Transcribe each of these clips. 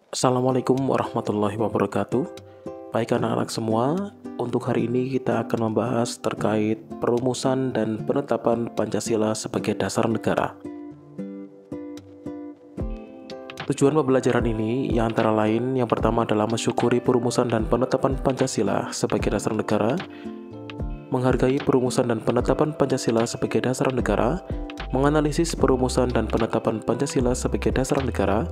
Assalamualaikum warahmatullahi wabarakatuh. Baik anak-anak semua, untuk hari ini kita akan membahas terkait perumusan dan penetapan Pancasila sebagai dasar negara. Tujuan pembelajaran ini yang antara lain yang pertama adalah mensyukuri perumusan dan penetapan Pancasila sebagai dasar negara, menghargai perumusan dan penetapan Pancasila sebagai dasar negara, menganalisis perumusan dan penetapan Pancasila sebagai dasar negara,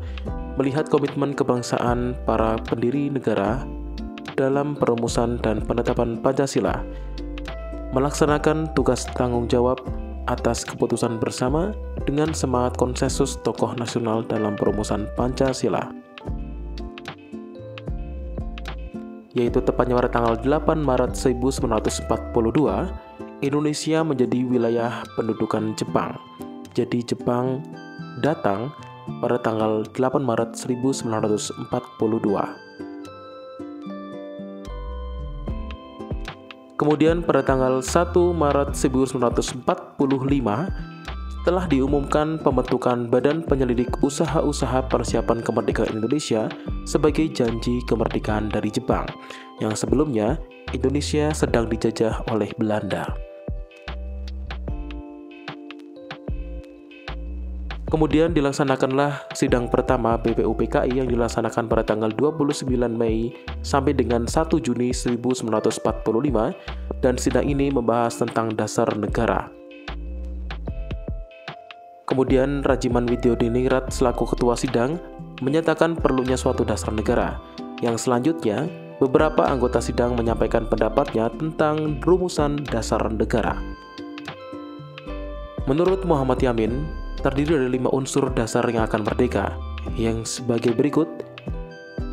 melihat komitmen kebangsaan para pendiri negara dalam perumusan dan penetapan Pancasila, melaksanakan tugas tanggung jawab atas keputusan bersama dengan semangat konsensus tokoh nasional dalam perumusan Pancasila, yaitu tepatnya pada tanggal 8 Maret 1942, Indonesia menjadi wilayah pendudukan Jepang. Jadi Jepang datang pada tanggal 8 Maret 1942. Kemudian pada tanggal 1 Maret 1945, telah diumumkan pembentukan Badan Penyelidik Usaha-Usaha Persiapan Kemerdekaan Indonesia sebagai janji kemerdekaan dari Jepang, yang sebelumnya Indonesia sedang dijajah oleh Belanda. Kemudian dilaksanakanlah sidang pertama BPUPKI yang dilaksanakan pada tanggal 29 Mei sampai dengan 1 Juni 1945, dan sidang ini membahas tentang dasar negara. Kemudian Rajiman Widyodiningrat selaku ketua sidang menyatakan perlunya suatu dasar negara. Yang selanjutnya, beberapa anggota sidang menyampaikan pendapatnya tentang rumusan dasar negara. Menurut Muhammad Yamin, terdiri dari 5 unsur dasar yang akan merdeka, yang sebagai berikut: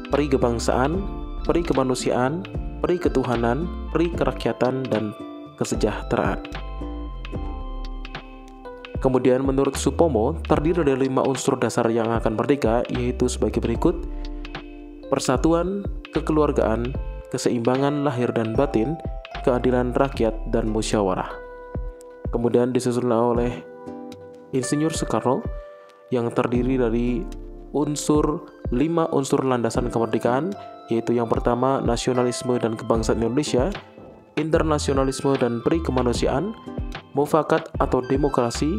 peri kebangsaan, peri kemanusiaan, peri ketuhanan, peri kerakyatan, dan kesejahteraan. Kemudian menurut Supomo, terdiri dari 5 unsur dasar yang akan merdeka, yaitu sebagai berikut: persatuan, kekeluargaan, keseimbangan lahir dan batin, keadilan rakyat, dan musyawarah. Kemudian disusul oleh Insinyur Soekarno yang terdiri dari 5 unsur landasan kemerdekaan, yaitu yang pertama nasionalisme dan kebangsaan Indonesia, internasionalisme dan peri kemanusiaan, mufakat atau demokrasi,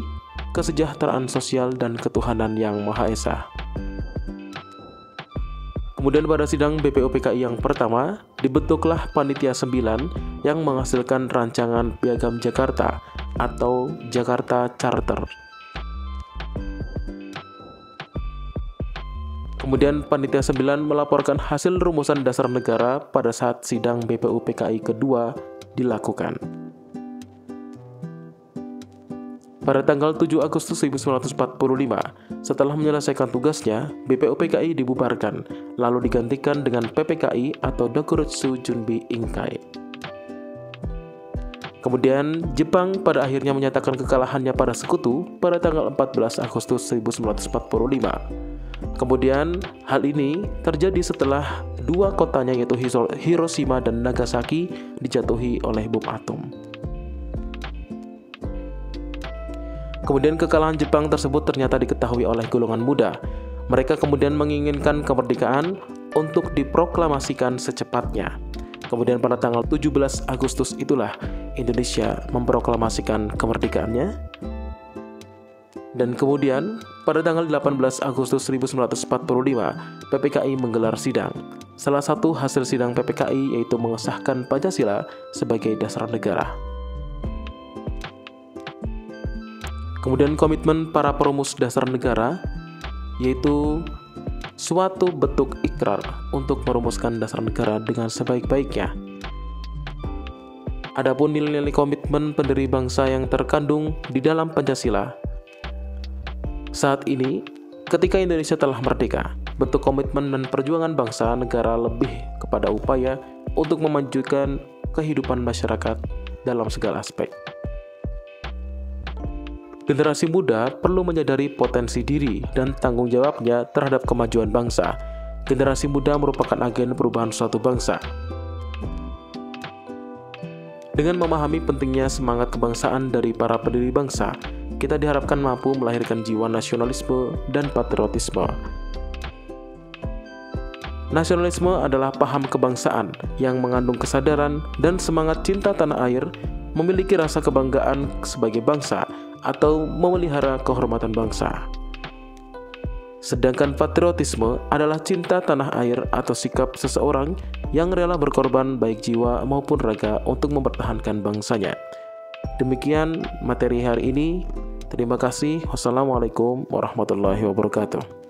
kesejahteraan sosial, dan ketuhanan yang Maha Esa. Kemudian pada sidang BPUPKI yang pertama, dibentuklah Panitia 9 yang menghasilkan rancangan Piagam Jakarta atau Jakarta Charter. Kemudian Panitia 9 melaporkan hasil rumusan dasar negara pada saat sidang BPUPKI kedua dilakukan. Pada tanggal 7 Agustus 1945, setelah menyelesaikan tugasnya, BPUPKI dibubarkan, lalu digantikan dengan PPKI atau Dokuretsu Junbi Inkai. Kemudian Jepang pada akhirnya menyatakan kekalahannya pada Sekutu pada tanggal 14 Agustus 1945. Kemudian hal ini terjadi setelah 2 kotanya yaitu Hiroshima dan Nagasaki dijatuhi oleh bom atom. Kemudian kekalahan Jepang tersebut ternyata diketahui oleh golongan muda. Mereka kemudian menginginkan kemerdekaan untuk diproklamasikan secepatnya. Kemudian pada tanggal 17 Agustus itulah Indonesia memproklamasikan kemerdekaannya. Dan kemudian pada tanggal 18 Agustus 1945, PPKI menggelar sidang. Salah satu hasil sidang PPKI yaitu mengesahkan Pancasila sebagai dasar negara. Kemudian komitmen para perumus dasar negara yaitu suatu bentuk ikrar untuk merumuskan dasar negara dengan sebaik-baiknya. Adapun nilai-nilai komitmen pendiri bangsa yang terkandung di dalam Pancasila saat ini, ketika Indonesia telah merdeka, bentuk komitmen dan perjuangan bangsa negara lebih kepada upaya untuk memajukan kehidupan masyarakat dalam segala aspek. Generasi muda perlu menyadari potensi diri dan tanggung jawabnya terhadap kemajuan bangsa. Generasi muda merupakan agen perubahan suatu bangsa. Dengan memahami pentingnya semangat kebangsaan dari para pendiri bangsa, kita diharapkan mampu melahirkan jiwa nasionalisme dan patriotisme. Nasionalisme adalah paham kebangsaan yang mengandung kesadaran dan semangat cinta tanah air, memiliki rasa kebanggaan sebagai bangsa, atau memelihara kehormatan bangsa. Sedangkan patriotisme adalah cinta tanah air atau sikap seseorang yang rela berkorban baik jiwa maupun raga untuk mempertahankan bangsanya. Demikian materi hari ini. Terima kasih. Wassalamualaikum warahmatullahi wabarakatuh.